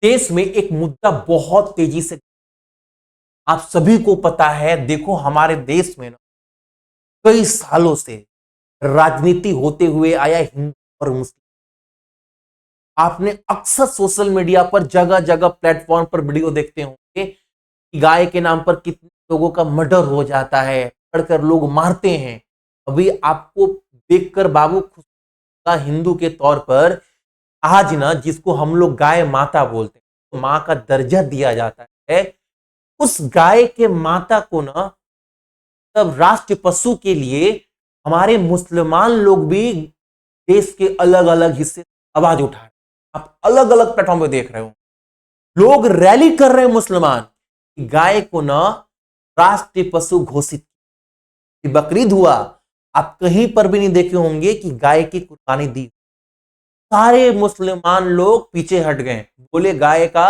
देश में एक मुद्दा बहुत तेजी से, आप सभी को पता है, देखो हमारे देश में ना कई सालों से राजनीति होते हुए आया हिंदू और मुस्लिम। आपने अक्सर सोशल मीडिया पर जगह जगह प्लेटफॉर्म पर वीडियो देखते होंगे कि गाय के नाम पर कितने लोगों का मर्डर हो जाता है, पढ़कर लोग मारते हैं। अभी आपको देखकर बाबू खुश होगा हिंदू के तौर पर, आज ना जिसको हम लोग गाय माता बोलते हैं, तो मां का दर्जा दिया जाता है, उस गाय के माता को ना तब राष्ट्र पशु के लिए हमारे मुसलमान लोग भी देश के अलग अलग हिस्से आवाज उठा रहे हैं। आप अलग अलग प्लेटफॉर्म पे देख रहे हो, लोग रैली कर रहे हैं मुसलमान कि गाय को ना राष्ट्रीय पशु घोषित, बकरीद हुआ, आप कहीं पर भी नहीं देखे होंगे कि गाय की कुर्बानी दी। सारे मुसलमान लोग पीछे हट गए, बोले गाय का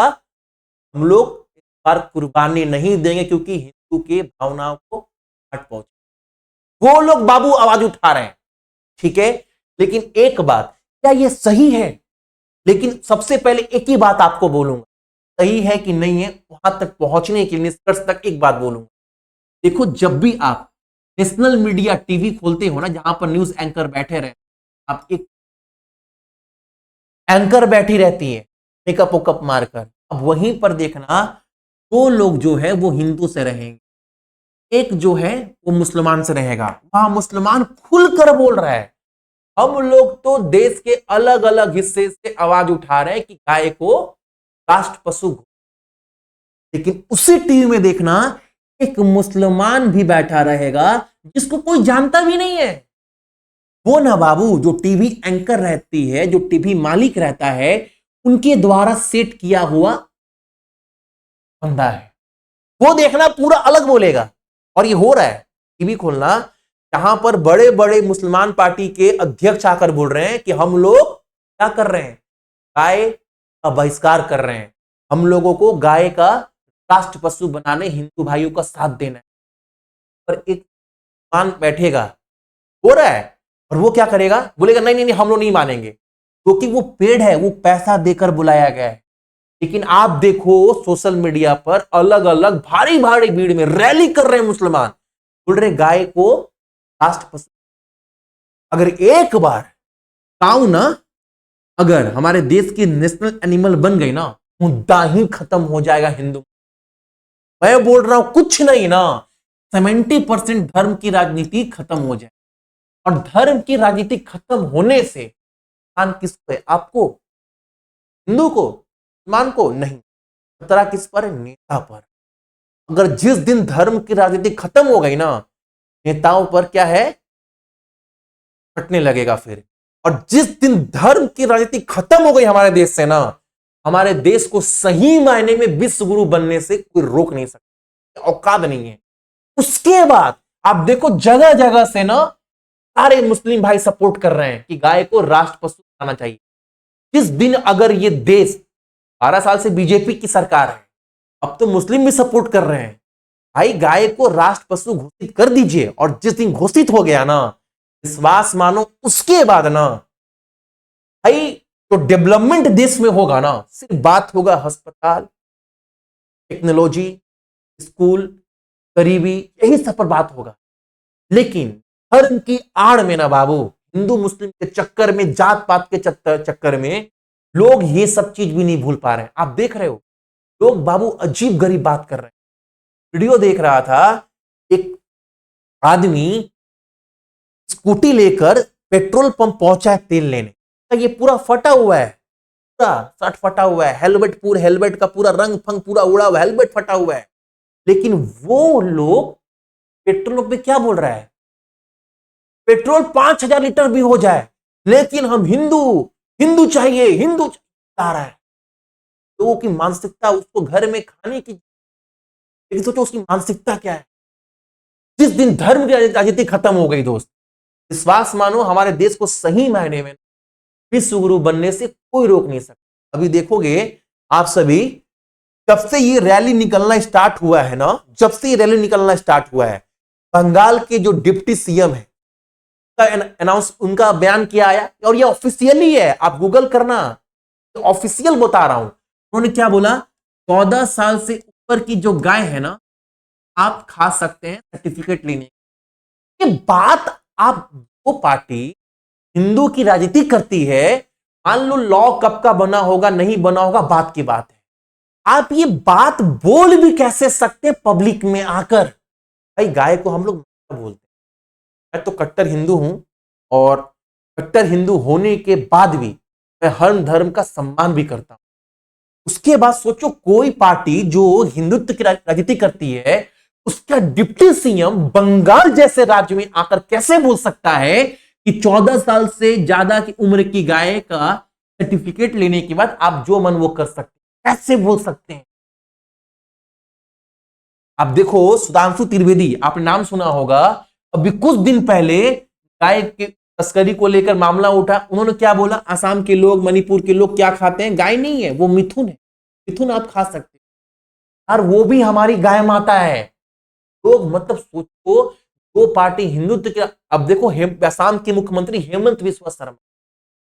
हम लोग इस बार कुर्बानी नहीं देंगे क्योंकि हिंदू के भावनाओं को हट पहुंचे। वो लोग बाबू आवाज उठा रहे हैं, ठीक है। लेकिन एक बात, क्या ये सही है? लेकिन सबसे पहले एक ही बात आपको बोलूंगा, सही है कि नहीं है, वहां तक पहुंचने के लिए निष्कर्ष तक एक बात बोलूंगा। देखो, जब भी आप नेशनल मीडिया टीवी खोलते हो ना, जहां पर न्यूज एंकर बैठे रहे, आप एक एंकर बैठी रहती है मेकअप वकअप मारकर, अब वहीं पर देखना दो लोग जो है वो हिंदू से रहेंगे, एक जो है वो मुसलमान से रहेगा। वहां मुसलमान खुलकर बोल रहा है, हम लोग तो देश के अलग अलग हिस्से से आवाज उठा रहे हैं कि गाय को राष्ट्र पशु, लेकिन उसी टीवी में देखना एक मुसलमान भी बैठा रहेगा जिसको कोई जानता भी नहीं है। वो ना बाबू, जो टीवी एंकर रहती है, जो टीवी मालिक रहता है, उनके द्वारा सेट किया हुआ बंदा है, वो देखना पूरा अलग बोलेगा। और ये हो रहा है, टीवी खोलना, जहां पर बड़े बड़े मुसलमान पार्टी के अध्यक्ष आकर बोल रहे हैं कि हम लोग क्या कर रहे हैं, गाय का बहिष्कार कर रहे हैं, हम लोगों को गाय का राष्ट्र पशु बनाने हिंदू भाइयों का साथ देना है। पर एक मान बैठेगा, हो रहा है, और वो क्या करेगा, बोलेगा नहीं नहीं नहीं, हम लोग नहीं मानेंगे, क्योंकि वो पेड़ है, वो पैसा देकर बुलाया गया है। लेकिन आप देखो सोशल मीडिया पर अलग अलग भारी भारी भीड़ में रैली कर रहे हैं मुसलमान, बोल रहे गाय को राष्ट्र पशु। अगर एक बार काऊ ना, अगर हमारे देश की नेशनल एनिमल बन गई ना, मुद्दा ही खत्म हो जाएगा हिंदू। मैं बोल रहा हूं कुछ नहीं ना, 70% धर्म की राजनीति खत्म हो जाए, और धर्म की राजनीति खत्म होने से नुकसान किस पे, आपको, हिंदू को, मुसलमान को नहीं, खतरा किस पर, नेता पर। अगर जिस दिन धर्म की राजनीति खत्म हो गई ना, नेताओं पर क्या है, फटने लगेगा फिर। और जिस दिन धर्म की राजनीति खत्म हो गई हमारे देश से ना, हमारे देश को सही मायने में विश्व गुरु बनने से कोई रोक नहीं सकता, औकात नहीं है। उसके बाद आप देखो जगह जगह से ना सारे मुस्लिम भाई सपोर्ट कर रहे हैं कि गाय को राष्ट्र पशु बनाना चाहिए। जिस दिन अगर ये देश, 12 साल से बीजेपी की सरकार है, अब तो मुस्लिम भी सपोर्ट कर रहे हैं, भाई गाय को राष्ट्र पशु घोषित कर दीजिए। और जिस दिन घोषित हो गया ना, विश्वास मानो, उसके बाद ना भाई तो डेवलपमेंट देश में होगा ना, सिर्फ बात होगा अस्पताल, टेक्नोलॉजी, स्कूल, गरीबी, यही सब पर बात होगा। लेकिन धर्म की आड़ में ना बाबू, हिंदू मुस्लिम के चक्कर में, जात पात के चक्कर में लोग ये सब चीज भी नहीं भूल पा रहे हैं। आप देख रहे हो लोग बाबू अजीब गरीब बात कर रहे हैं। वीडियो देख रहा था, एक आदमी स्कूटी लेकर पेट्रोल पंप पहुंचा है तेल लेने, ये पूरा फटा हुआ है, पूरा शर्ट फटा हुआ है, हेलमेट पूरा, हेलमेट का पूरा रंग फंग पूरा उड़ा हुआ है, हेलमेट फटा हुआ है। लेकिन वो लोग पेट्रोल पे क्या बोल रहा है, पेट्रोल 5000 लीटर भी हो जाए, लेकिन हम हिंदू, हिंदू चाहिए, हिंदू चाह रहा है। लोगों की मानसिकता, उसको घर में खाने की, लेकिन सोचो उसकी मानसिकता क्या है। जिस दिन धर्म की राजनीति खत्म हो गई दोस्त, विश्वास मानो हमारे देश को सही मायने में विश्व गुरु बनने से कोई रोक नहीं सकता। अभी देखोगे आप सभी, जब से ये रैली निकलना स्टार्ट हुआ है ना, जब से ये रैली निकलना स्टार्ट हुआ है, बंगाल के जो डिप्टी सीएम है अनाउंस, उनका बयान किया आया, और ये ऑफिशियली है, आप गूगल करना, ऑफिशियल बता रहा हूं, उन्होंने क्या बोला, 14 साल से ऊपर की जो गाय है ना, आप खा सकते हैं सर्टिफिकेट लेने। ये बात, आप वो पार्टी हिंदू की राजनीति करती है, मान लो लॉ कब का बना होगा नहीं बना होगा बात की बात है, आप ये बात बोल भी कैसे सकते हैं पब्लिक में आकर। भाई गाय को हम लोग बोलते हैं, मैं तो कट्टर हिंदू हूं, और कट्टर हिंदू होने के बाद भी मैं हर धर्म का सम्मान भी करता हूं। उसके बाद सोचो कोई पार्टी जो हिंदुत्व की राजनीति करती है, उसका डिप्टी सीएम बंगाल जैसे राज्य में आकर कैसे बोल सकता है कि 14 साल से ज्यादा की उम्र की गाय का सर्टिफिकेट लेने के बाद आप जो मन वो कर सकते हैं, कैसे बोल सकते हैं। आप देखो सुधांशु त्रिवेदी, आपने नाम सुना होगा, अभी कुछ दिन पहले गाय के तस्करी को लेकर मामला उठा, उन्होंने क्या बोला, असम के लोग, मणिपुर के लोग क्या खाते हैं, गाय नहीं है वो मिथुन है, मिथुन आप खा सकते हैं, और वो भी हमारी गाय माता है। लोग मतलब सोचो, दो पार्टी हिंदुत्व के, अब देखो असम के मुख्यमंत्री हेमंत बिस्वा शर्मा,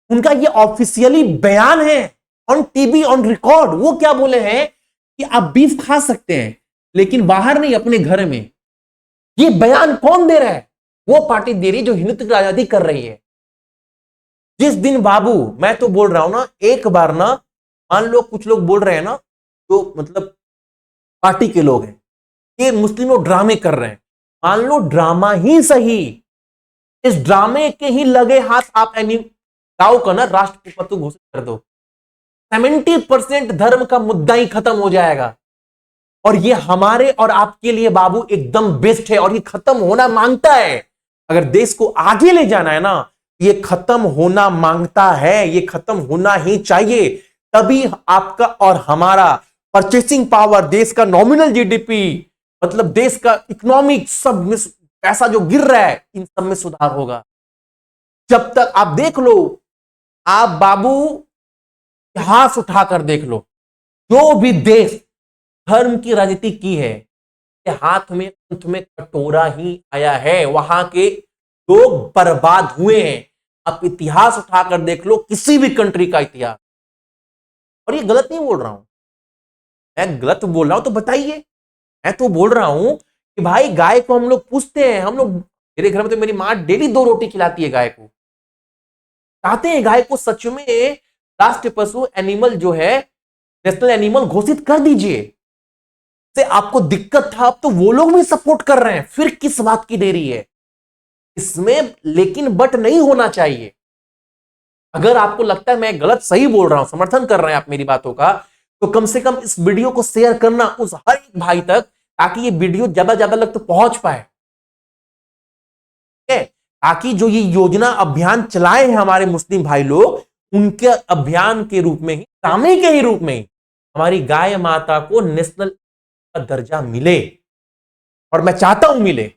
उनका ये ऑफिशियली बयान है, ऑन टीवी ऑन रिकॉर्ड, वो क्या बोले हैं कि आप बीफ खा सकते हैं लेकिन बाहर नहीं, अपने घर में। ये बयान कौन दे रहा है, वो पार्टी दे रही है जो हिंदुत्व की राजनीति कर रही है। जिस दिन बाबू, मैं तो बोल रहा हूं ना, एक बार ना, मान लो कुछ लोग बोल रहे हैं ना, जो मतलब पार्टी के लोग हैं, ये मुस्लिम लोग ड्रामे कर रहे हैं, मान लो ड्रामा ही सही, इस ड्रामे के ही लगे हाथ आप गांव का ना राष्ट्रपति घोषित कर दो, 70% धर्म का मुद्दा ही खत्म हो जाएगा। और ये हमारे और आपके लिए बाबू एकदम बेस्ट है, और ये खत्म होना मांगता है। अगर देश को आगे ले जाना है ना, ये खत्म होना मांगता है, ये खत्म होना ही चाहिए। तभी आपका और हमारा परचेसिंग पावर, देश का नॉमिनल जीडीपी, मतलब देश का इकोनॉमिक, सब में पैसा जो गिर रहा है, इन सब में सुधार होगा। जब तक आप देख लो, आप बाबू इतिहास उठाकर देख लो, जो भी देश धर्म की राजनीति की है, हाथ में अंत में कटोरा ही आया है, वहां के लोग बर्बाद हुए हैं। आप इतिहास उठाकर देख लो, किसी भी कंट्री का इतिहास। और ये गलत नहीं बोल रहा हूं, मैं गलत बोल रहा हूं तो बताइए। मैं तो बोल रहा हूं कि भाई गाय को हम लोग पूछते हैं, हम लोग, मेरे घर में तो मेरी मां डेली 2 रोटी खिलाती है गाय को। चाहते हैं गाय को सच में राष्ट्रीय पशु एनिमल जो है, नेशनल एनिमल घोषित कर दीजिए। से आपको दिक्कत था, अब तो वो लोग भी सपोर्ट कर रहे हैं, फिर किस बात की देरी है इसमें। लेकिन बट नहीं होना चाहिए। अगर आपको लगता है मैं गलत सही बोल रहा हूं, समर्थन कर रहे हैं आप मेरी बातों का, तो कम से कम इस वीडियो को शेयर करना उस हर एक भाई तक, ताकि ये वीडियो ज्यादा लोग तक पहुंच पाए, ताकि जो ये योजना अभियान चलाए हैं हमारे मुस्लिम भाई लोग, उनके अभियान के रूप में ही, ड्रामे के ही रूप में ही, हमारी गाय माता को नेशनल का दर्जा मिले। और मैं चाहता हूं मिले।